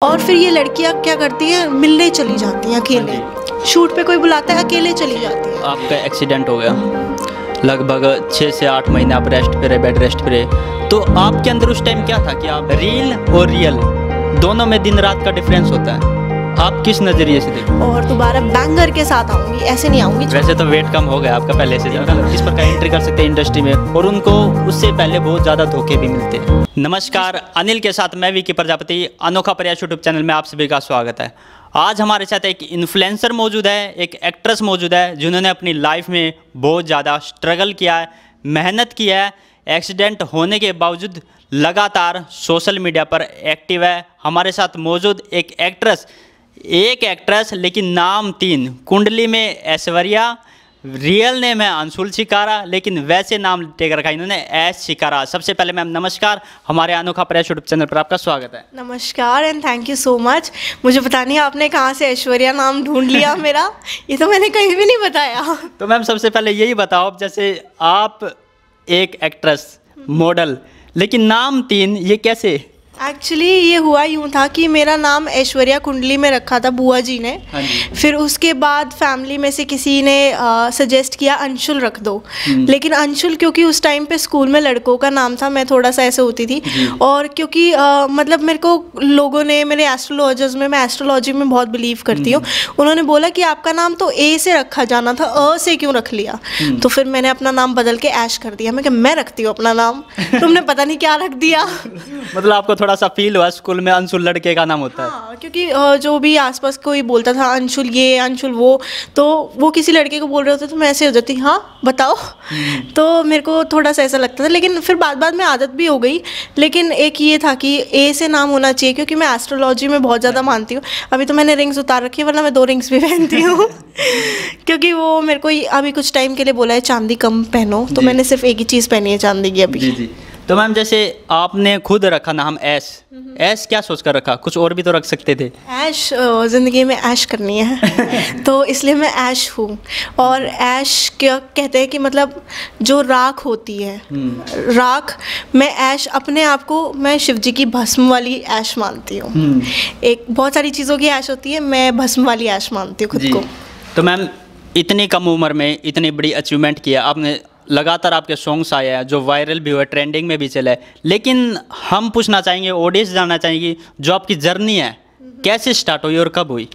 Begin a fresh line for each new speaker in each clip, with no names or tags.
और फिर ये लड़कियां क्या करती हैं, मिलने चली जाती हैं अकेले। शूट पे कोई बुलाता है, अकेले चली जाती है।
आपका एक्सीडेंट हो गया, लगभग 6 से 8 महीने आप रेस्ट पे रहे, बेड रेस्ट पे रहे, तो आपके अंदर उस टाइम क्या था कि आप रील और रियल दोनों में दिन रात का डिफरेंस होता है, आप किस नज़रिए से देखते?
और दोबारा बैंगर के साथ आऊँगी, ऐसे नहीं आऊँगी।
वैसे तो वेट कम हो गया आपका पहले से ज़्यादा, किस प्रकार एंट्री कर सकते हैं इंडस्ट्री में, और उनको उससे पहले बहुत ज़्यादा धोखे भी मिलते हैं। नमस्कार, अनिल के साथ मैं विकी प्रजापति, अनोखा प्रयास यूट्यूब चैनल में आप सभी का स्वागत है। आज हमारे साथ एक इन्फ्लुएंसर मौजूद है, एक एक्ट्रेस मौजूद है, जिन्होंने अपनी लाइफ में बहुत ज़्यादा स्ट्रगल किया है, मेहनत किया है, एक्सीडेंट होने के बावजूद लगातार सोशल मीडिया पर एक्टिव है। हमारे साथ मौजूद एक एक्ट्रेस लेकिन नाम 3, कुंडली में ऐश्वर्या, रियल नेम है अंशुल शिकारा, लेकिन वैसे नाम टेक रखा इन्होंने ऐश शिकारा। सबसे पहले मैम नमस्कार, हमारे अनोखा प्रयास यूट्यूब चैनल पर आपका स्वागत है।
नमस्कार and thank you so much. मुझे पता नहीं आपने कहाँ से ऐश्वर्या नाम ढूंढ लिया मेरा, ये तो मैंने कहीं भी नहीं बताया।
तो मैम सबसे पहले यही बताओ, जैसे आप एक एक्ट्रेस, मॉडल, लेकिन नाम 3 ये कैसे?
एक्चुअली ये हुआ यूँ था कि मेरा नाम ऐश्वर्या कुंडली में रखा था बुआ जी ने। फिर उसके बाद फैमिली में से किसी ने सजेस्ट किया अंशुल रख दो, लेकिन अंशुल क्योंकि उस टाइम पे स्कूल में लड़कों का नाम था, मैं थोड़ा सा ऐसे होती थी, और क्योंकि मतलब मेरे को लोगों ने, मेरे एस्ट्रोलॉजर्स में, मैं एस्ट्रोलॉजी में बहुत बिलीव करती हूँ, उन्होंने बोला कि आपका नाम तो ए से रखा जाना था, अ से क्यों रख लिया? तो फिर मैंने अपना नाम बदल के ऐश कर दिया। मैं रखती हूँ अपना नाम, तुमने पता नहीं क्या रख दिया।
मतलब आपको थोड़ा सा फील हुआ स्कूल में अंशुल लड़के का नाम होता है?
हाँ, क्योंकि जो भी आसपास कोई बोलता था अंशुल ये अंशुल वो, तो वो किसी लड़के को बोल रहे होते तो मैं ऐसे हो जाती, हाँ बताओ। तो मेरे को थोड़ा सा ऐसा लगता था, लेकिन फिर बाद में आदत भी हो गई। लेकिन एक ये था कि ए से नाम होना चाहिए, क्योंकि मैं एस्ट्रोलॉजी में बहुत ज़्यादा मानती हूँ। अभी तो मैंने रिंग्स उतार रखी है, वरना मैं 2 रिंग्स भी पहनती हूँ। क्योंकि वो मेरे को अभी कुछ टाइम के लिए बोला है चांदी कम पहनो, तो मैंने सिर्फ एक ही चीज़ पहनी है चांदी की अभी।
जी। तो मैम जैसे आपने खुद रखा नाम ऐश क्या सोचकर रखा? कुछ और भी तो रख सकते थे।
ऐश, ज़िंदगी में ऐश करनी है तो इसलिए मैं ऐश हूँ। और ऐश क्या कहते हैं कि मतलब जो राख होती है, राख, मैं ऐश अपने आप को मैं शिव जी की भस्म वाली ऐश मानती हूँ। एक बहुत सारी चीज़ों की ऐश होती है, मैं भस्म वाली ऐश मानती हूँ खुद को।
तो मैम इतनी कम उम्र में इतनी बड़ी अचीवमेंट किया आपने, लगातार आपके सॉन्ग्स आए हैं जो वायरल भी हुए, ट्रेंडिंग में भी चले, लेकिन हम पूछना चाहेंगे, ऑडियंस जानना चाहेंगे, जो आपकी जर्नी है कैसे स्टार्ट हुई और कब हुई?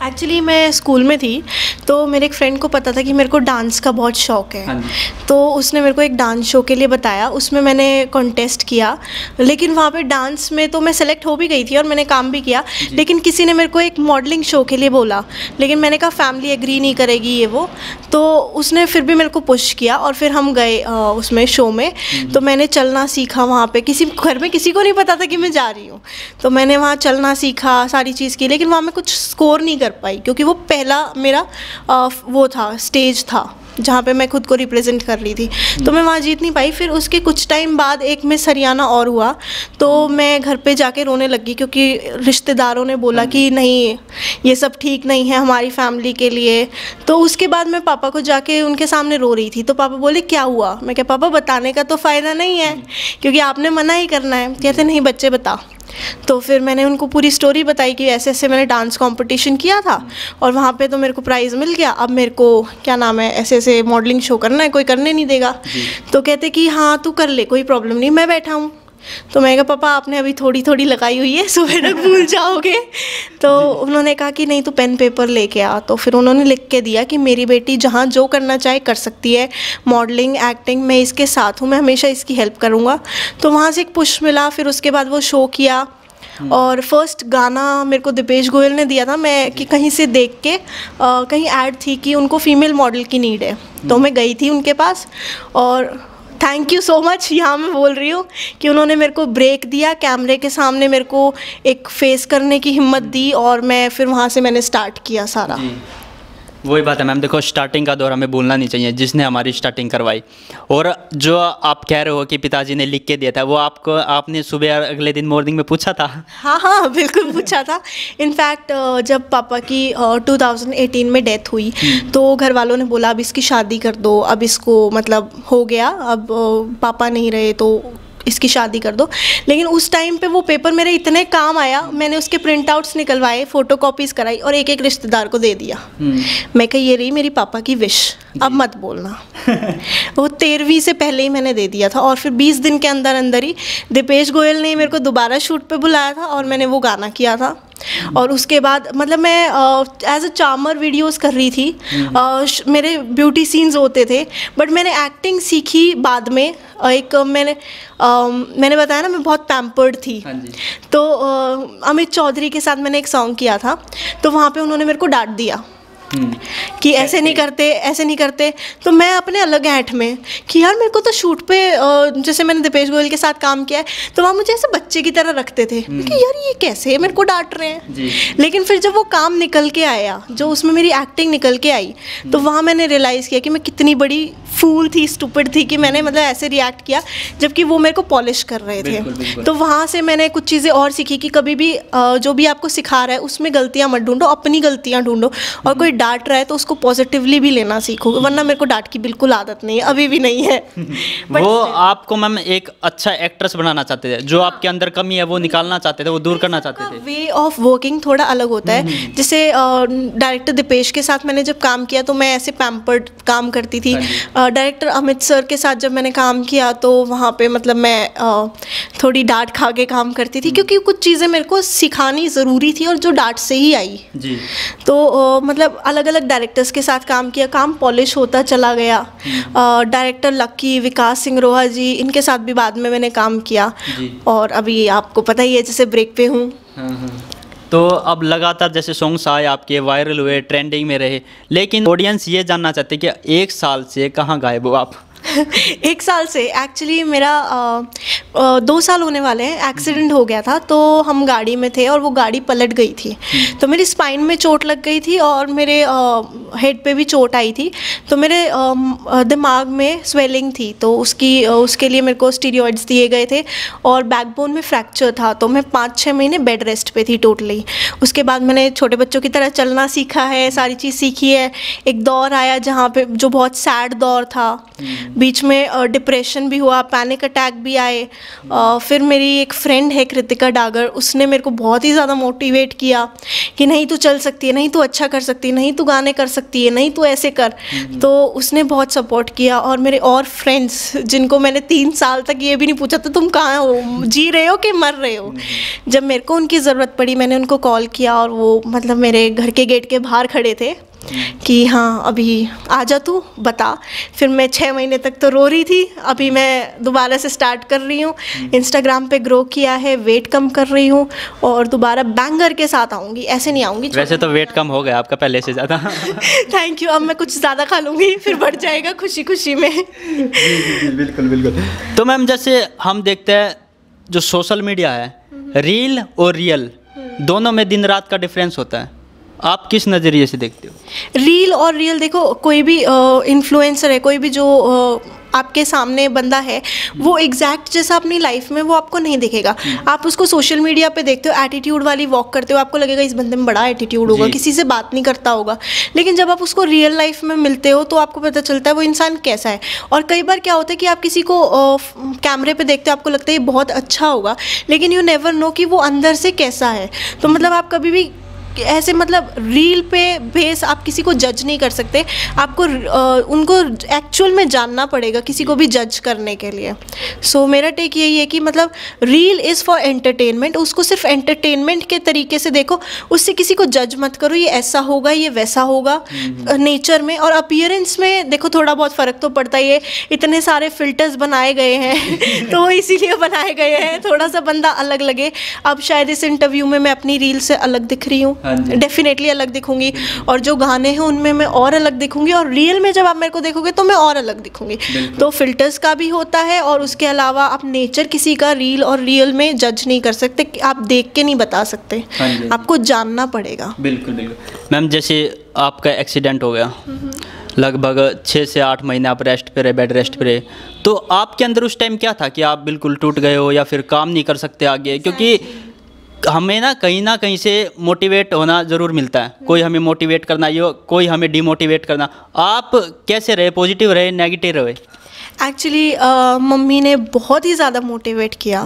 एक्चुअली मैं स्कूल में थी, तो मेरे एक फ्रेंड को पता था कि मेरे को डांस का बहुत शौक़ है। तो उसने मेरे को एक डांस शो के लिए बताया, उसमें मैंने कॉन्टेस्ट किया, लेकिन वहाँ पे डांस में तो मैं सेलेक्ट हो भी गई थी और मैंने काम भी किया, लेकिन किसी ने मेरे को एक मॉडलिंग शो के लिए बोला, लेकिन मैंने कहा फैमिली एग्री नहीं करेगी ये वो, तो उसने फिर भी मेरे को पुश किया और फिर हम गए उसमें शो में। तो मैंने चलना सीखा वहाँ पर, किसी घर में किसी को नहीं पता था कि मैं जा रही हूँ, तो मैंने वहाँ चलना सीखा, सारी चीज़ की, लेकिन वहाँ मैं कुछ स्कोर नहीं कर पाई, क्योंकि वो पहला मेरा वो था, स्टेज था जहाँ पे मैं खुद को रिप्रेजेंट कर रही थी, तो मैं वहाँ जीत नहीं पाई। फिर उसके कुछ टाइम बाद एक मिस हरियाणा और हुआ, तो मैं घर पे जाके रोने लगी, क्योंकि रिश्तेदारों ने बोला कि नहीं ये सब ठीक नहीं है हमारी फैमिली के लिए। तो उसके बाद मैं पापा को जाके उनके सामने रो रही थी, तो पापा बोले क्या हुआ? मैं क्या पापा बताने का तो फ़ायदा नहीं है, क्योंकि आपने मना ही करना है। कहते नहीं बच्चे बता। तो फिर मैंने उनको पूरी स्टोरी बताई कि ऐसे ऐसे मैंने डांस कंपटीशन किया था और वहाँ पे तो मेरे को प्राइज़ मिल गया, अब मेरे को क्या नाम है ऐसे ऐसे मॉडलिंग शो करना है, कोई करने नहीं देगा। तो कहते कि हाँ तू कर ले, कोई प्रॉब्लम नहीं, मैं बैठा हूँ। तो मैं कहा पापा आपने अभी थोड़ी थोड़ी लगाई हुई है, सुबह तक भूल जाओगे। तो उन्होंने कहा कि नहीं तू पेन पेपर लेके आ। तो फिर उन्होंने लिख के दिया कि मेरी बेटी जहाँ जो करना चाहे कर सकती है, मॉडलिंग, एक्टिंग, मैं इसके साथ हूँ, मैं हमेशा इसकी हेल्प करूँगा। तो वहाँ से एक पुश मिला। फिर उसके बाद वो शो किया और फर्स्ट गाना मेरे को दीपेश गोयल ने दिया था, मैं कि कहीं से देख के कहीं ऐड थी कि उनको फीमेल मॉडल की नीड है, तो मैं गई थी उनके पास और थैंक यू सो मच यहाँ मैं बोल रही हूँ कि उन्होंने मेरे को ब्रेक दिया, कैमरे के सामने मेरे को एक फेस करने की हिम्मत दी और मैं फिर वहाँ से मैंने स्टार्ट किया सारा।
वही बात है मैम, देखो स्टार्टिंग का दौर हमें भूलना नहीं चाहिए, जिसने हमारी स्टार्टिंग करवाई। और जो आप कह रहे हो कि पिताजी ने लिख के दिया था, वो आपने सुबह अगले दिन मॉर्निंग में पूछा था?
हाँ बिल्कुल पूछा था। इनफैक्ट जब पापा की 2018 में डेथ हुई, तो घर वालों ने बोला अब इसकी शादी कर दो, अब इसको मतलब हो गया, अब पापा नहीं रहे तो इसकी शादी कर दो। लेकिन उस टाइम पे वो पेपर मेरे इतने काम आया, मैंने उसके प्रिंट आउट्स निकलवाए, फ़ोटो कॉपीज़ कराई और एक एक रिश्तेदार को दे दिया। मैं कही ये रही मेरी पापा की विश, अब मत बोलना। वो 13वीं से पहले ही मैंने दे दिया था। और फिर 20 दिन के अंदर अंदर ही दीपेश गोयल ने मेरे को दोबारा शूट पे बुलाया था और मैंने वो गाना किया था। और उसके बाद मतलब मैं एज अ चार्मर वीडियोस कर रही थी। मेरे ब्यूटी सीन्स होते थे, बट मैंने एक्टिंग सीखी बाद में। एक मैंने बताया ना, मैं बहुत पैम्पर्ड थी। तो अमित चौधरी के साथ मैंने एक सॉन्ग किया था, तो वहाँ पे उन्होंने मेरे को डांट दिया कि ऐसे नहीं करते, ऐसे नहीं करते। तो मैं अपने अलग ऐठ में कि यार मेरे को तो शूट पे जैसे मैंने दीपेश गोयल के साथ काम किया है, तो वहाँ मुझे ऐसे बच्चे की तरह रखते थे कि यार ये कैसे मेरे को डांट रहे हैं। लेकिन फिर जब वो काम निकल के आया, जो उसमें मेरी एक्टिंग निकल के आई, तो वहाँ मैंने रियलाइज़ किया कि मैं कितनी बड़ी फूल थी, स्टूपिड थी कि मैंने मतलब ऐसे रिएक्ट किया जबकि वो मेरे को पॉलिश कर रहे थे। बिल्कुल। तो वहाँ से मैंने कुछ चीज़ें और सीखी कि कभी भी जो भी आपको सिखा रहा है उसमें गलतियाँ मत ढूंढो, अपनी गलतियाँ ढूंढो। और कोई डांट रहा है तो उसको पॉजिटिवली भी लेना सीखो, वरना मेरे को डांट की बिल्कुल आदत नहीं है, अभी भी नहीं है।
वो आपको मैम एक अच्छा एक्ट्रेस बनाना चाहते थे, जो आपके अंदर कमी है वो निकालना चाहते थे, वो दूर करना चाहते थे।
वे ऑफ वर्किंग थोड़ा अलग होता है। जैसे डायरेक्टर दीपेश के साथ मैंने जब काम किया तो मैं ऐसे पैम्पर्ड काम करती थी। डायरेक्टर अमित सर के साथ जब मैंने काम किया तो वहाँ पे मतलब मैं थोड़ी डांट खा के काम करती थी, क्योंकि कुछ चीज़ें मेरे को सिखानी ज़रूरी थी और जो डांट से ही आई जी। तो मतलब अलग अलग डायरेक्टर्स के साथ काम किया, काम पॉलिश होता चला गया। डायरेक्टर लक्की, विकास सिंह रोहा जी, इनके साथ भी बाद में मैंने काम किया। और अभी आपको पता ही है जैसे ब्रेक पे हूँ।
तो अब लगातार जैसे सॉन्ग्स आए आपके, वायरल हुए, ट्रेंडिंग में रहे, लेकिन ऑडियंस ये जानना चाहते कि 1 साल से कहाँ गायब हो आप?
1 साल से एक्चुअली मेरा 2 साल होने वाले हैं। एक्सीडेंट हो गया था, तो हम गाड़ी में थे और वो गाड़ी पलट गई थी, तो मेरी स्पाइन में चोट लग गई थी और मेरे हेड पे भी चोट आई थी। तो मेरे दिमाग में स्वेलिंग थी, तो उसके लिए मेरे को स्टीरॉइड्स दिए गए थे और बैकबोन में फ्रैक्चर था। तो मैं 5-6 महीने बेड रेस्ट पे थी टोटली। उसके बाद मैंने छोटे बच्चों की तरह चलना सीखा है, सारी चीज़ सीखी है। एक दौर आया जहाँ पे जो बहुत सैड दौर था, बीच में डिप्रेशन भी हुआ, पैनिक अटैक भी आए। फिर मेरी एक फ्रेंड है कृतिका डागर, उसने मेरे को बहुत ही ज़्यादा मोटिवेट किया कि नहीं तू चल सकती है, नहीं तू अच्छा कर सकती है, नहीं तू गाने कर सकती है, नहीं तू ऐसे कर। तो उसने बहुत सपोर्ट किया। और मेरे और फ्रेंड्स जिनको मैंने 3 साल तक ये भी नहीं पूछा था तुम कहाँ हो, जी रहे हो कि मर रहे हो, जब मेरे को उनकी ज़रूरत पड़ी मैंने उनको कॉल किया और वो मतलब मेरे घर के गेट के बाहर खड़े थे कि हाँ अभी आ जा तू बता। फिर मैं 6 महीने तक तो रो रही थी, अभी मैं दोबारा से स्टार्ट कर रही हूँ। इंस्टाग्राम पे ग्रो किया है, वेट कम कर रही हूँ और दोबारा बैंगर के साथ आऊँगी, ऐसे नहीं आऊँगी।
वैसे तो वेट कम हो गया आपका पहले से ज़्यादा।
Thank you. अब मैं कुछ ज़्यादा खा लूँगी फिर बढ़ जाएगा खुशी खुशी में।
बिल्कुल बिल्कुल। तो मैम जैसे हम देखते हैं जो सोशल मीडिया है, रील और रियल दोनों में दिन रात का डिफरेंस होता है, आप किस नज़रिए से देखते हो?
रील और रियल देखो, कोई भी इन्फ्लुएंसर है, कोई भी जो आपके सामने बंदा है, वो एग्जैक्ट जैसा अपनी लाइफ में वो आपको नहीं दिखेगा। आप उसको सोशल मीडिया पे देखते हो, एटीट्यूड वाली वॉक करते हो, आपको लगेगा इस बंदे में बड़ा एटीट्यूड होगा, किसी से बात नहीं करता होगा। लेकिन जब आप उसको रियल लाइफ में मिलते हो तो आपको पता चलता है वो इंसान कैसा है। और कई बार क्या होता है कि आप किसी को कैमरे पे देखते हो, आपको लगता है ये बहुत अच्छा होगा, लेकिन यू नेवर नो कि वो अंदर से कैसा है। तो मतलब आप कभी भी ऐसे मतलब रील पे बेस आप किसी को जज नहीं कर सकते, आपको उनको एक्चुअल में जानना पड़ेगा किसी को भी जज करने के लिए। सो मेरा टेक यही है कि मतलब रील इज़ फॉर एंटरटेनमेंट, उसको सिर्फ एंटरटेनमेंट के तरीके से देखो, उससे किसी को जज मत करो ये ऐसा होगा ये वैसा होगा। नेचर में और अपीयरेंस में देखो थोड़ा बहुत फ़र्क तो पड़ता ही है, इतने सारे फिल्टर्स बनाए गए हैं तो इसीलिए बनाए गए हैं, थोड़ा सा बंदा अलग लगे। अब शायद इस इंटरव्यू में मैं अपनी रील से अलग दिख रही हूँ, डेफिनेटली अलग दिखूंगी, और जो गाने हैं उनमें मैं और अलग दिखूंगी, और रियल में जब आप मेरे को देखोगे तो मैं और अलग दिखूंगी। तो फिल्टर्स का भी होता है, और उसके अलावा आप नेचर किसी का रील और रियल में जज नहीं कर सकते, आप देख के नहीं बता सकते, आपको जानना पड़ेगा।
बिल्कुल बिल्कुल। मैम जैसे आपका एक्सीडेंट हो गया, लगभग 6 से 8 महीने आप रेस्ट पे रहे, बेड रेस्ट पे रहे, तो आपके अंदर उस टाइम क्या था कि आप बिल्कुल टूट गए हो या फिर काम नहीं कर सकते आगे? क्योंकि हमें ना कहीं से मोटिवेट होना ज़रूर मिलता है, कोई हमें मोटिवेट करना, कोई हमें डिमोटिवेट करना। आप कैसे रहे, पॉजिटिव रहे, नेगेटिव रहे?
एक्चुअली मम्मी ने बहुत ही ज़्यादा मोटिवेट किया,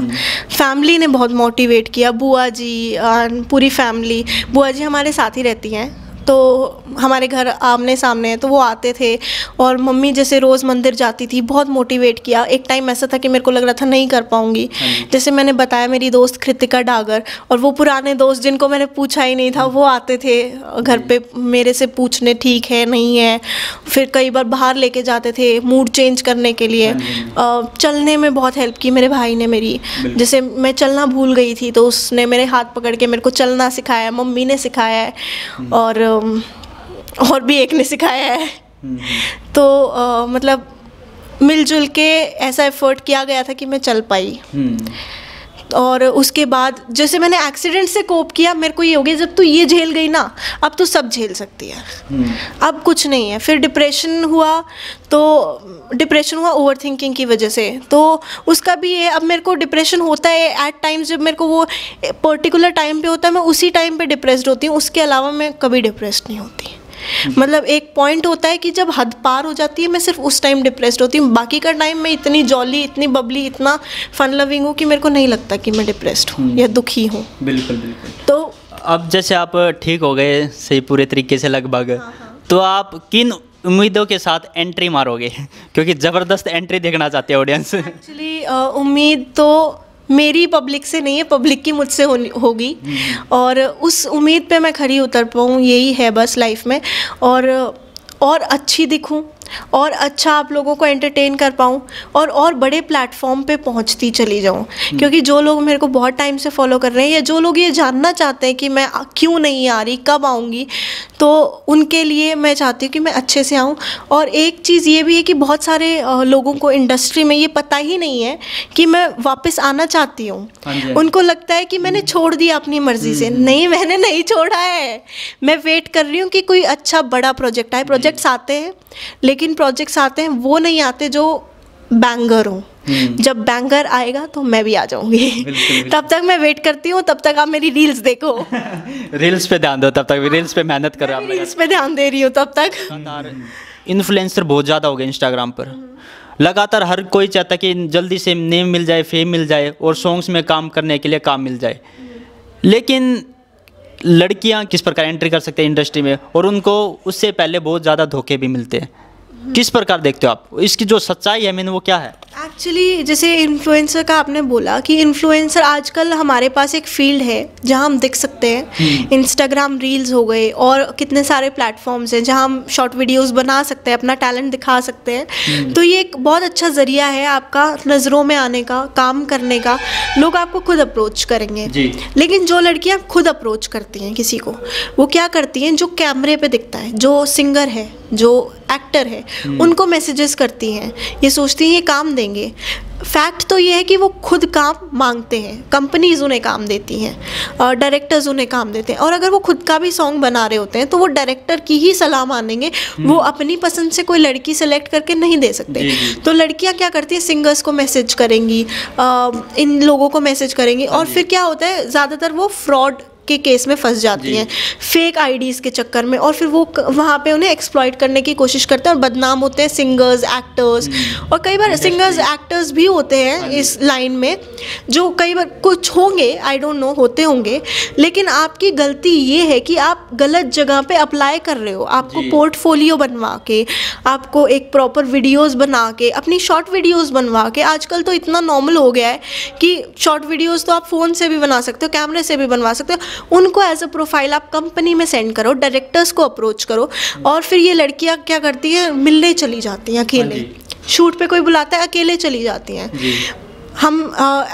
फैमिली ने बहुत मोटिवेट किया, बुआ जी पूरी फैमिली। बुआ जी हमारे साथ ही रहती हैं, तो हमारे घर आमने सामने है, तो वो आते थे और मम्मी जैसे रोज़ मंदिर जाती थी, बहुत मोटिवेट किया। एक टाइम ऐसा था कि मेरे को लग रहा था नहीं कर पाऊँगी। जैसे मैंने बताया, मेरी दोस्त कृतिका डागर और वो पुराने दोस्त जिनको मैंने पूछा ही नहीं था, वो आते थे घर पे मेरे से पूछने ठीक है नहीं है। फिर कई बार बाहर लेके जाते थे मूड चेंज करने के लिए। चलने में बहुत हेल्प की मेरे भाई ने मेरी। जैसे मैं चलना भूल गई थी तो उसने मेरे हाथ पकड़ के मेरे को चलना सिखाया, मम्मी ने सिखाया है और भी एक ने सिखाया है। तो मतलब मिलजुल के ऐसा एफर्ट किया गया था कि मैं चल पाई। और उसके बाद जैसे मैंने एक्सीडेंट से कोप किया, मेरे को ये हो गया जब तू ये झेल गई ना, अब तो सब झेल सकती है, अब कुछ नहीं है। फिर डिप्रेशन हुआ ओवर थिंकिंग की वजह से, तो उसका भी है। अब मेरे को डिप्रेशन होता है एट टाइम्स, जब मेरे को वो पर्टिकुलर टाइम पे होता है मैं उसी टाइम पे डिप्रेस्ड होती हूँ, उसके अलावा मैं कभी डिप्रेस्ड नहीं होती। मतलब एक पॉइंट होता है कि जब हद पार हो जाती है, मैं सिर्फ उस टाइम डिप्रेस्ड होती हूँ। बाकी का टाइम मैं इतनी जॉली, इतनी बबली, इतना फन लविंग हूँ कि मेरे को नहीं लगता कि मैं डिप्रेस्ड हूँ या दुखी हूँ।
बिल्कुल बिल्कुल।
तो
अब जैसे आप ठीक हो गए सही पूरे तरीके से लगभग, तो आप किन उम्मीदों के साथ एंट्री मारोगे? क्योंकि ज़बरदस्त एंट्री देखना चाहते हैं ऑडियंस।
एक्चुअली उम्मीद तो मेरी पब्लिक से नहीं है, पब्लिक की मुझसे होगी, और उस उम्मीद पे मैं खरी उतर पाऊँ, यही है बस लाइफ में। और अच्छी दिखूँ और अच्छा आप लोगों को एंटरटेन कर पाऊँ और बड़े प्लेटफॉर्म पे पहुँचती चली जाऊँ। क्योंकि जो लोग मेरे को बहुत टाइम से फॉलो कर रहे हैं या जो लोग ये जानना चाहते हैं कि मैं क्यों नहीं आ रही, कब आऊँगी, तो उनके लिए मैं चाहती हूँ कि मैं अच्छे से आऊँ। और एक चीज़ ये भी है कि बहुत सारे लोगों को इंडस्ट्री में ये पता ही नहीं है कि मैं वापस आना चाहती हूँ। उनको लगता है कि मैंने छोड़ दिया अपनी मर्ज़ी से। नहीं, मैंने नहीं छोड़ा है। मैं वेट कर रही हूँ कि कोई अच्छा बड़ा प्रोजेक्ट आए। प्रोजेक्ट्स आते हैं, लेकिन प्रोजेक्ट्स आते हैं वो नहीं आते जो बैंगर हो। जब बैंगर आएगा तो मैं भी आ जाऊंगी। तब तक मैं वेट करती हूँ, तब तक आप मेरी रील्स देखो।
रील्स पे ध्यान दो, तब तक रील्स पे मेहनत कर रहा हूँ।
रील्स पे ध्यान दे रही हूँ तब तक।
इन्फ्लुएंसर बहुत ज़्यादा हो गए इंस्टाग्राम पर। लगातार हर कोई चाहता है कि जल्दी से नेम मिल जाए, फेम मिल जाए और सॉन्ग्स में काम करने के लिए काम मिल जाए। लेकिन लड़कियां किस प्रकार एंट्री कर सकते हैं इंडस्ट्री में, और उनको उससे पहले बहुत ज़्यादा धोखे भी मिलते हैं। किस प्रकार देखते हो आप? इसकी जो सच्चाई है मैंने वो क्या है?
एक्चुअली जैसे इन्फ्लुएंसर का आपने बोला कि इन्फ्लुएंसर आजकल हमारे पास एक फील्ड है जहां हम दिख सकते हैं। इंस्टाग्राम रील्स हो गए और कितने सारे प्लेटफॉर्म्स हैं जहां हम शॉर्ट वीडियोस बना सकते हैं, अपना टैलेंट दिखा सकते हैं। तो ये एक बहुत अच्छा ज़रिया है आपका नज़रों में आने का, काम करने का। लोग आपको खुद अप्रोच करेंगे जी। लेकिन जो लड़कियां खुद अप्रोच करती हैं किसी को, वो क्या करती हैं, जो कैमरे पे दिखता है, जो सिंगर है, जो एक्टर है, उनको मैसेजेस करती हैं। ये सोचती हैं ये काम देंगे। फैक्ट तो ये है कि वो खुद काम मांगते हैं, कंपनीज उन्हें काम देती हैं, डायरेक्टर्स उन्हें काम देते हैं। और अगर वो खुद का भी सॉन्ग बना रहे होते हैं तो वो डायरेक्टर की ही सलाह मानेंगे, वो अपनी पसंद से कोई लड़की सेलेक्ट करके नहीं दे सकते। तो लड़कियां क्या करती हैं, सिंगर्स को मैसेज करेंगी, इन लोगों को मैसेज करेंगी, और फिर क्या होता है, ज़्यादातर वो फ्रॉड के केस में फंस जाती हैं, फेक आईडीज़ के चक्कर में, और फिर वो वहाँ पे उन्हें एक्सप्लॉइट करने की कोशिश करते हैं और बदनाम होते हैं सिंगर्स, एक्टर्स। और कई बार सिंगर्स, एक्टर्स भी होते हैं इस लाइन में, जो कई बार कुछ होंगे, आई डोंट नो, होते होंगे। लेकिन आपकी गलती ये है कि आप गलत जगह पे अप्लाई कर रहे हो। आपको पोर्टफोलियो बनवा के, आपको एक प्रॉपर वीडियोस बना के, अपनी शॉर्ट वीडियोस बनवा के, आजकल तो इतना नॉर्मल हो गया है कि शॉर्ट वीडियोस तो आप फ़ोन से भी बना सकते हो, कैमरे से भी बनवा सकते हो। उनको एज अ प्रोफाइल आप कंपनी में सेंड करो, डायरेक्टर्स को अप्रोच करो। और फिर ये लड़कियां क्या करती हैं, मिलने चली जाती हैं अकेले। शूट पे कोई बुलाता है, अकेले चली जाती हैं। हम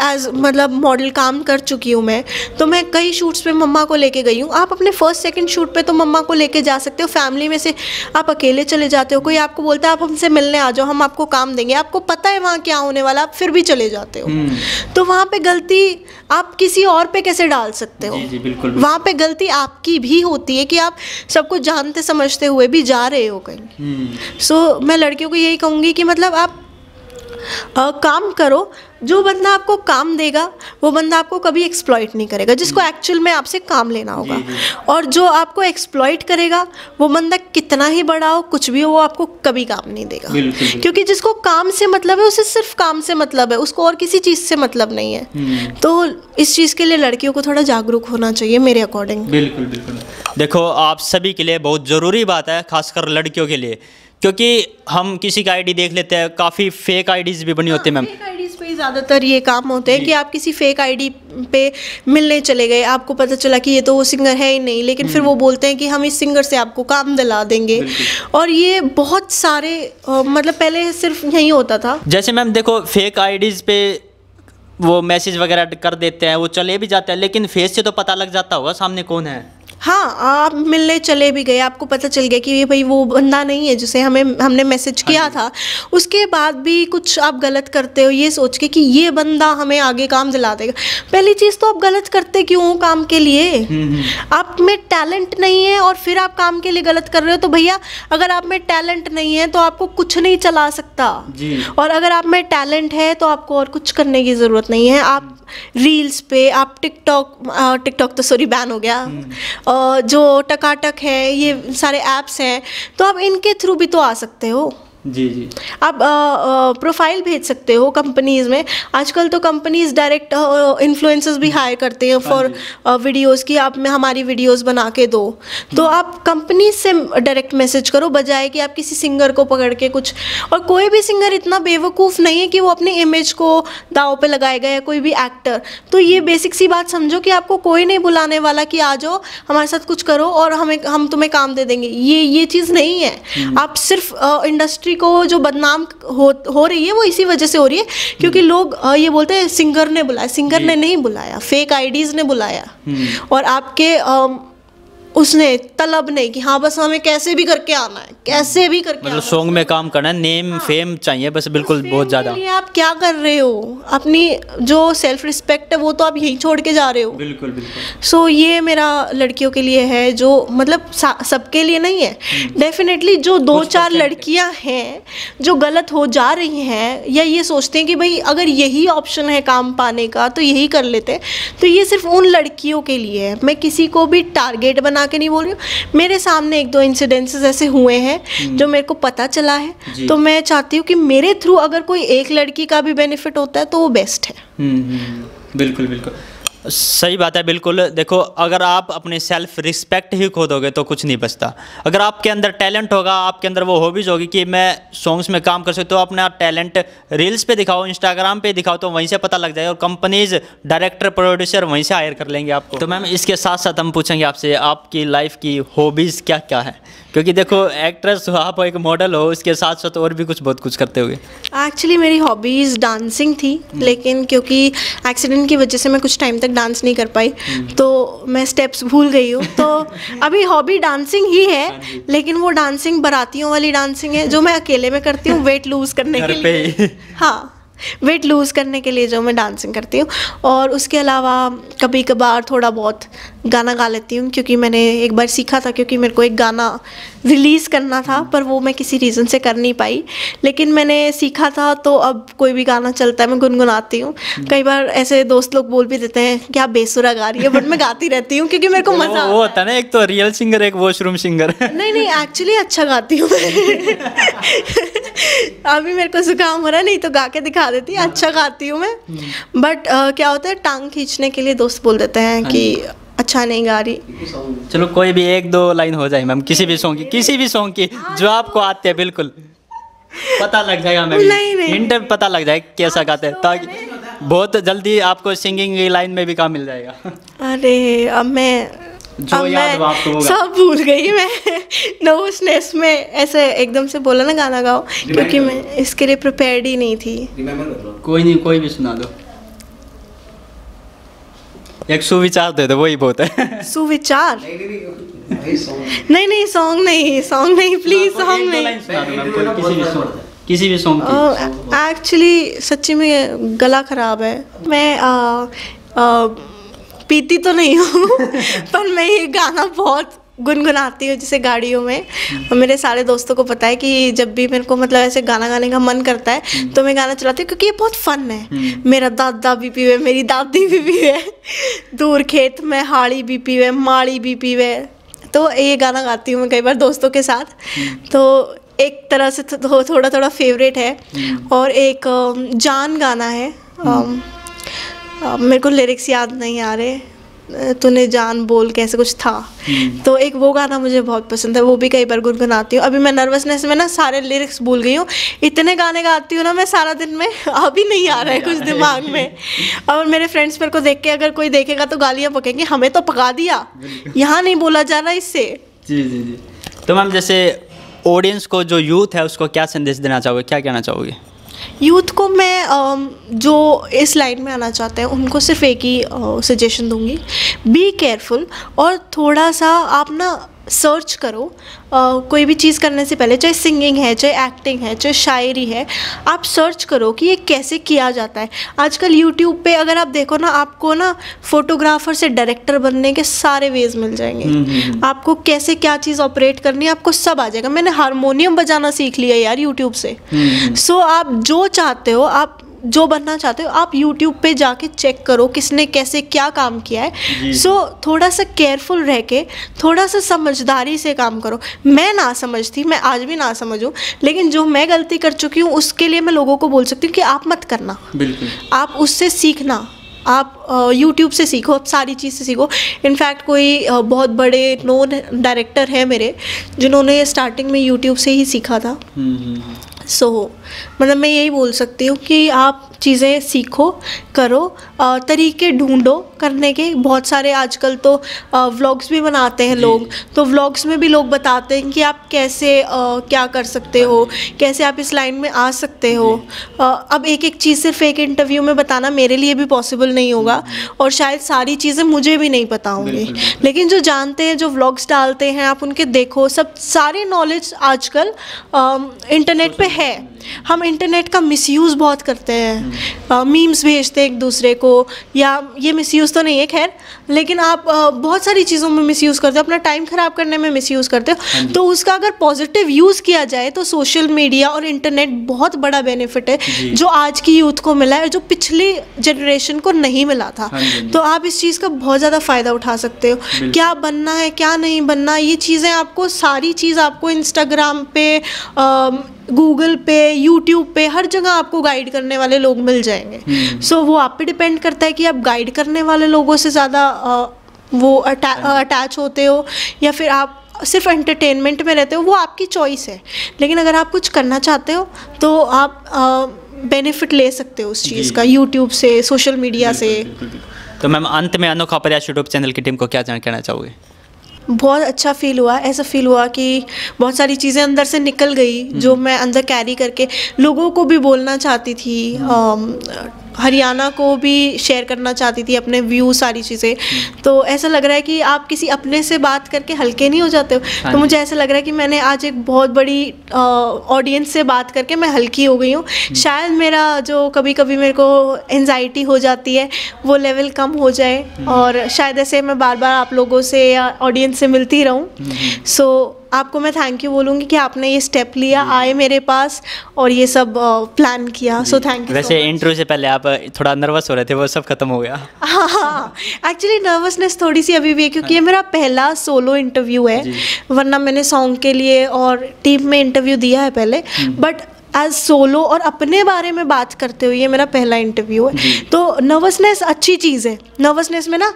एज मतलब मॉडल काम कर चुकी हूँ मैं, तो मैं कई शूट्स पे मम्मा को लेके गई हूँ। आप अपने फर्स्ट सेकंड शूट पे तो मम्मा को लेके जा सकते हो, फैमिली में से आप अकेले चले जाते हो। कोई आपको बोलता है आप हमसे मिलने आ जाओ, हम आपको काम देंगे, आपको पता है वहाँ क्या होने वाला, आप फिर भी चले जाते हो। तो वहाँ पे गलती आप किसी और पे कैसे डाल सकते हो?
जी, बिल्कुल।
वहाँ पे गलती आपकी भी होती है कि आप सब कुछ जानते समझते हुए भी जा रहे हो कहीं। सो मैं लड़कियों को यही कहूँगी कि मतलब आप काम करो, जो बंदा आपको काम देगा वो बंदा आपको कभी एक्सप्लॉइट नहीं करेगा, जिसको एक्चुअल में आपसे काम लेना होगा। और जो आपको एक्सप्लॉइट करेगा वो बंदा कितना ही बड़ा हो, कुछ भी हो, वो आपको कभी काम नहीं देगा। क्योंकि जिसको काम से मतलब है उसे सिर्फ काम से मतलब है, उसको और किसी चीज़ से मतलब नहीं है। तो इस चीज़ के लिए लड़कियों को थोड़ा जागरूक होना चाहिए मेरे अकॉर्डिंग।
बिल्कुल बिल्कुल। देखो आप सभी के लिए बहुत ज़रूरी बात है, खासकर लड़कियों के लिए, क्योंकि हम किसी का आईडी देख लेते हैं, काफ़ी फेक आईडीज़ भी बनी होती है मैम।
फेक आईडीज़ पे ज़्यादातर ये काम होते हैं कि आप किसी फेक आईडी पे मिलने चले गए, आपको पता चला कि ये तो वो सिंगर है ही नहीं, लेकिन फिर वो बोलते हैं कि हम इस सिंगर से आपको काम दिला देंगे। और ये बहुत सारे मतलब पहले सिर्फ यही होता था।
जैसे मैम देखो फेक आईडीज़ पे वो मैसेज वगैरह कर देते हैं, वो चले भी जाते हैं, लेकिन फेस से तो पता लग जाता होगा सामने कौन है।
हाँ, आप मिलने चले भी गए, आपको पता चल गया कि ये भाई वो बंदा नहीं है जिसे हमने मैसेज किया था, उसके बाद भी कुछ आप गलत करते हो ये सोच के कि ये बंदा हमें आगे काम दिला देगा। पहली चीज़ तो आप गलत करते क्यों हो काम के लिए? आप में टैलेंट नहीं है और फिर आप काम के लिए गलत कर रहे हो। तो भैया अगर आप में टैलेंट नहीं है तो आपको कुछ नहीं चला सकता, और अगर आप में टैलेंट है तो आपको और कुछ करने की ज़रूरत नहीं है। आप रील्स पे, आप टिकटॉक तो सॉरी बैन हो गया, जो टकाटक है, ये सारे ऐप्स हैं, तो आप इनके थ्रू भी तो आ सकते हो।
जी जी।
आप प्रोफाइल भेज सकते हो कंपनीज़ में। आजकल तो कंपनीज़ डायरेक्ट इन्फ्लुएंसर्स भी हायर करते हैं फॉर वीडियोस की आप में हमारी वीडियोस बना के दो। तो आप कंपनी से डायरेक्ट मैसेज करो बजाय कि आप किसी सिंगर को पकड़ के कुछ। और कोई भी सिंगर इतना बेवकूफ़ नहीं है कि वो अपनी इमेज को दाव पे लगाएगा, या कोई भी एक्टर। तो ये बेसिक सी बात समझो कि आपको कोई नहीं बुलाने वाला कि आ जाओ हमारे साथ कुछ करो और हम तुम्हें काम दे देंगे। ये चीज़ नहीं है। आप सिर्फ इंडस्ट्री को जो बदनाम हो रही है वो इसी वजह से हो रही है क्योंकि लोग ये बोलते हैं सिंगर ने बुलाया। सिंगर ने नहीं बुलाया, फेक आईडीज ने बुलाया। और आपके उसने तलब नहीं कि हाँ बस हमें कैसे भी करके आना है, कैसे भी करके
मतलब सॉन्ग में काम करना है, नेम फेम चाहिए बस, बिल्कुल बहुत ज़्यादा।
आप क्या कर रहे हो? अपनी जो सेल्फ रिस्पेक्ट है वो तो आप यहीं छोड़ के जा रहे हो।
बिल्कुल बिल्कुल।
सो ये मेरा लड़कियों के लिए है, जो मतलब सबके लिए नहीं है। डेफिनेटली जो 2-4 लड़कियां हैं जो गलत हो जा रही हैं या ये सोचते हैं कि भाई अगर यही ऑप्शन है काम पाने का तो यही कर लेते, तो ये सिर्फ उन लड़कियों के लिए है। मैं किसी को भी टारगेट बना के नहीं बोल रही हूँ। मेरे सामने 1-2 इंसिडेंसेस ऐसे हुए हैं जो मेरे को पता चला है, तो मैं चाहती हूँ कि मेरे थ्रू अगर कोई एक लड़की का भी बेनिफिट होता है तो वो बेस्ट है।
बिल्कुल बिल्कुल सही बात है। बिल्कुल देखो, अगर आप अपने सेल्फ रिस्पेक्ट ही खो दोगे तो कुछ नहीं बचता। अगर आपके अंदर टैलेंट होगा, आपके अंदर वो हॉबीज़ होगी कि मैं सॉन्ग्स में काम कर सकता हूँ, तो अपना टैलेंट रील्स पे दिखाओ, इंस्टाग्राम पे दिखाओ, तो वहीं से पता लग जाएगा और कंपनीज, डायरेक्टर, प्रोड्यूसर वहीं से हायर कर लेंगे आपको। तो मैम इसके साथ साथ हम पूछेंगे आपसे आपकी लाइफ की हॉबीज़ क्या क्या है, क्योंकि देखो एक्ट्रेस हो आप, एक मॉडल हो, उसके साथ साथ और भी बहुत कुछ करते होगे।
एक्चुअली मेरी हॉबीज़ डांसिंग थी, लेकिन क्योंकि एक्सीडेंट की वजह से मैं कुछ टाइम तक डांस नहीं कर पाई, तो मैं स्टेप्स भूल गई हूँ। तो अभी हॉबी डांसिंग ही है, लेकिन वो डांसिंग बारातियों वाली डांसिंग है जो मैं अकेले में करती हूँ वेट लूज़ करने के लिए। हाँ, वेट लूज़ करने के लिए जो मैं डांसिंग करती हूँ। और उसके अलावा कभी कभार थोड़ा बहुत गाना गा लेती हूँ, क्योंकि मैंने एक बार सीखा था, क्योंकि मेरे को एक गाना रिलीज़ करना था पर वो मैं किसी रीज़न से कर नहीं पाई, लेकिन मैंने सीखा था तो अब कोई भी गाना चलता है मैं गुनगुनाती हूँ। कई बार ऐसे दोस्त लोग बोल भी देते हैं कि आप बेसुरा गा रही है, बट मैं गाती रहती हूँ क्योंकि मेरे को मज़ा आता है।
वो होता है ना, एक तो रियल सिंगर, एक वॉशरूम सिंगर।
नहीं एक्चुअली अच्छा गाती हूँ मैं। अभी मेरे को जुकाम हो रहा है, नहीं तो गा के दिखा देती, अच्छा गाती हूँ मैं। बट क्या होता है, टांग खींचने के लिए दोस्त बोल देते हैं कि अच्छा नहीं गा रही।
चलो कोई भी 1-2 लाइन हो जाए मैम, किसी भी सॉन्ग की जो आपको आते हैं, बिल्कुल पता लग जाएगा मैम। नहीं हिंट पता लग जाए कैसा गाते हैं, ताकि बहुत जल्दी आपको सिंगिंग की लाइन में भी काम मिल जाएगा।
अरे अब मैं सब भूल गई मैं। नर्वसनेस में ऐसे एकदम से बोला ना गाना गाओ, क्योंकि मैं इसके लिए प्रिपेयर्ड ही नहीं थी।
कोई नहीं, कोई भी सुना दो, एक सुविचार दे दो, वही बहुत है।
सुविचार? नहीं सॉन्ग नहीं प्लीज, सॉन्ग नहीं।
किसी भी सॉन्ग।
एक्चुअली सच्ची में गला खराब है। मैं पीती तो नहीं हूँ पर मैं ये गाना बहुत गुनगुनाती हूँ जैसे गाड़ियों में। और मेरे सारे दोस्तों को पता है कि जब भी मेरे को मतलब ऐसे गाना गाने का मन करता है तो मैं गाना चलाती हूँ, क्योंकि ये बहुत फन है। मेरा दादा भी पीवे, मेरी दादी भी पीवे, दूर खेत में हाड़ी भी पीवे, माड़ी भी पीवे। तो ये गाना गाती हूँ मैं कई बार दोस्तों के साथ। तो एक तरह से थोड़ा थोड़ा फेवरेट है। और एक जान गाना है, मेरे को लिरिक्स याद नहीं आ रहे, तूने जान बोल कैसे कुछ था। तो एक वो गाना मुझे बहुत पसंद है, वो भी कई बार गुनगुनाती हूँ। अभी मैं नर्वसनेस में ना सारे लिरिक्स भूल गई हूँ, इतने गाने गाती हूँ ना मैं सारा दिन में, अभी नहीं आ रहा है कुछ दिमाग में। और मेरे फ्रेंड्स मेरे को देख के अगर कोई देखेगा तो गालियाँ पकेंगे, हमें तो पका दिया, यहाँ नहीं बोला जा रहा इससे।
जी जी जी। तो मैम जैसे ऑडियंस को, जो यूथ है उसको क्या संदेश देना चाहोगे, क्या कहना चाहोगे?
यूथ को मैं जो इस लाइन में आना चाहते हैं उनको सिर्फ एक ही सजेशन दूंगी, बी केयरफुल। और थोड़ा सा आप ना सर्च करो कोई भी चीज़ करने से पहले, चाहे सिंगिंग है, चाहे एक्टिंग है, चाहे शायरी है, आप सर्च करो कि ये कैसे किया जाता है। आजकल यूट्यूब पे अगर आप देखो ना, आपको ना फोटोग्राफर से डायरेक्टर बनने के सारे वेज मिल जाएंगे। आपको कैसे क्या चीज़ ऑपरेट करनी है आपको सब आ जाएगा। मैंने हारमोनियम बजाना सीख लिया यार यूट्यूब से। सो आप जो चाहते हो, आप जो बनना चाहते हो, आप YouTube पे जाके चेक करो किसने कैसे क्या काम किया है। सो थोड़ा सा केयरफुल रह के, थोड़ा सा समझदारी से काम करो। मैं ना समझ थी, मैं आज भी ना समझूँ, लेकिन जो मैं गलती कर चुकी हूँ उसके लिए मैं लोगों को बोल सकती हूँ कि आप मत करना,
बिल्कुल
आप उससे सीखना। आप YouTube से सीखो, आप सारी चीज़ से सीखो। इनफैक्ट कोई बहुत बड़े नोन डायरेक्टर हैं मेरे, जिन्होंने स्टार्टिंग में YouTube से ही सीखा था। सो मतलब मैं यही बोल सकती हूँ कि आप चीज़ें सीखो, करो, तरीके ढूंढो करने के। बहुत सारे आजकल तो व्लॉग्स भी बनाते हैं लोग, तो व्लॉग्स में भी लोग बताते हैं कि आप कैसे क्या कर सकते हो, कैसे आप इस लाइन में आ सकते हो। अब एक एक चीज़ सिर्फ एक इंटरव्यू में बताना मेरे लिए भी पॉसिबल नहीं होगा, और शायद सारी चीज़ें मुझे भी नहीं पता होंगी। लेकिन जो जानते हैं, जो व्लॉग्स डालते हैं, आप उनके देखो, सब सारे नॉलेज आजकल इंटरनेट पे है। हम इंटरनेट का मिसयूज़ बहुत करते हैं, मीम्स भेजते हैं एक दूसरे को, या ये मिसयूज़ तो नहीं है खैर, लेकिन आप बहुत सारी चीज़ों में मिसयूज़ करते हो, अपना टाइम ख़राब करने में मिसयूज़ करते हो। तो उसका अगर पॉजिटिव यूज़ किया जाए तो सोशल मीडिया और इंटरनेट बहुत बड़ा बेनिफिट है जो आज की यूथ को मिला है, जो पिछली जनरेशन को नहीं मिला था। तो आप इस चीज़ का बहुत ज़्यादा फ़ायदा उठा सकते हो। क्या बनना है, क्या नहीं बनना, ये चीज़ें आपको, सारी चीज़ आपको इंस्टाग्राम पे, गूगल पे, यूट्यूब पे, हर जगह आपको गाइड करने वाले लोग मिल जाएंगे। सो वो आप पे डिपेंड करता है कि आप गाइड करने वाले लोगों से ज़्यादा वो अटैच होते हो, या फिर आप सिर्फ एंटरटेनमेंट में रहते हो, वो आपकी चॉइस है। लेकिन अगर आप कुछ करना चाहते हो तो आप बेनिफिट ले सकते हो उस चीज़ का, यूट्यूब से, सोशल मीडिया से।
तो मैम अंत में अनोखा प्रयास यूट्यूब चैनल की टीम को क्या कहना चाहोगे?
बहुत अच्छा फील हुआ, ऐसा फील हुआ कि बहुत सारी चीज़ें अंदर से निकल गई जो मैं अंदर कैरी करके लोगों को भी बोलना चाहती थी, हरियाणा को भी शेयर करना चाहती थी अपने व्यू, सारी चीज़ें। तो ऐसा लग रहा है कि आप किसी अपने से बात करके हल्के नहीं हो जाते हो। तो मुझे ऐसा लग रहा है कि मैंने आज एक बहुत बड़ी ऑडियंस से बात करके मैं हल्की हो गई हूँ। शायद मेरा जो कभी कभी मेरे को एंजाइटी हो जाती है वो लेवल कम हो जाए, और शायद ऐसे मैं बार बार आप लोगों से या ऑडियंस से मिलती रहूँ। सो आपको मैं थैंक यू बोलूँगी कि आपने ये स्टेप लिया, आए मेरे पास और ये सब प्लान किया। So thank you.
वैसे इंटरव्यू से पहले आप थोड़ा नर्वस हो रहे थे, वो सब खत्म हो गया?
हाँ, एक्चुअली नर्वसनेस थोड़ी सी अभी भी है, क्योंकि ये मेरा पहला सोलो इंटरव्यू है। वरना मैंने सॉन्ग के लिए और टीम में इंटरव्यू दिया है पहले, बट एज सोलो और अपने बारे में बात करते हुए ये मेरा पहला इंटरव्यू है। तो नर्वसनेस अच्छी चीज़ है, नर्वसनेस में ना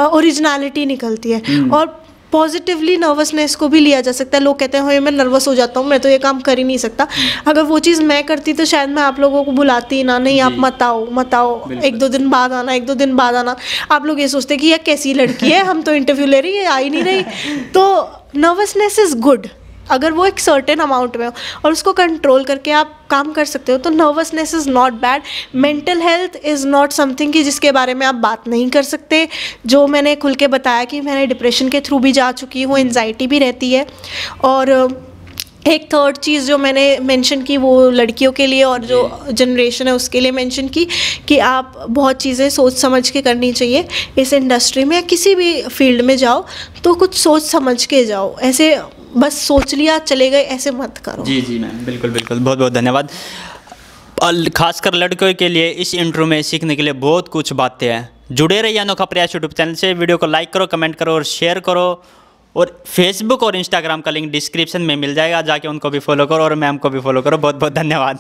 ओरिजिनलिटी निकलती है, और पॉजिटिवली नर्वसनेस को भी लिया जा सकता है। लोग कहते हैं मैं नर्वस हो जाता हूँ, मैं तो ये काम कर ही नहीं सकता। अगर वो चीज़ मैं करती तो शायद मैं आप लोगों को बुलाती ना, नहीं आप मत आओ, एक दो दिन बाद आना, एक दो दिन बाद आना। आप लोग ये सोचते कि यह कैसी लड़की है, हम तो इंटरव्यू ले रही है, आ ही नहीं रही। तो नर्वसनेस इज़ गुड अगर वो एक सर्टेन अमाउंट में हो और उसको कंट्रोल करके आप काम कर सकते हो, तो nervousness is not bad. Mental health is not something कि जिसके बारे में आप बात नहीं कर सकते। जो मैंने खुल के बताया कि मैंने डिप्रेशन के थ्रू भी जा चुकी हूँ, एंजाइटी भी रहती है, और एक थर्ड चीज़ जो मैंने मेंशन की वो लड़कियों के लिए और जो जनरेशन है उसके लिए मेंशन की कि आप बहुत चीज़ें सोच समझ के करनी चाहिए इस इंडस्ट्री में, किसी भी फील्ड में जाओ तो कुछ सोच समझ के जाओ, ऐसे बस सोच लिया चले गए ऐसे मत करो।
जी जी मैम, बिल्कुल बिल्कुल, बहुत बहुत धन्यवाद। और खासकर लड़कों के लिए इस इंटरव्यू में सीखने के लिए बहुत कुछ बातें हैं। जुड़े रहिए अनोखा प्रयास यूट्यूब चैनल से। वीडियो को लाइक करो, कमेंट करो और शेयर करो। और फेसबुक और इंस्टाग्राम का लिंक डिस्क्रिप्शन में मिल जाएगा, जाके उनको भी फॉलो करो और मैम को भी फॉलो करो। बहुत बहुत धन्यवाद।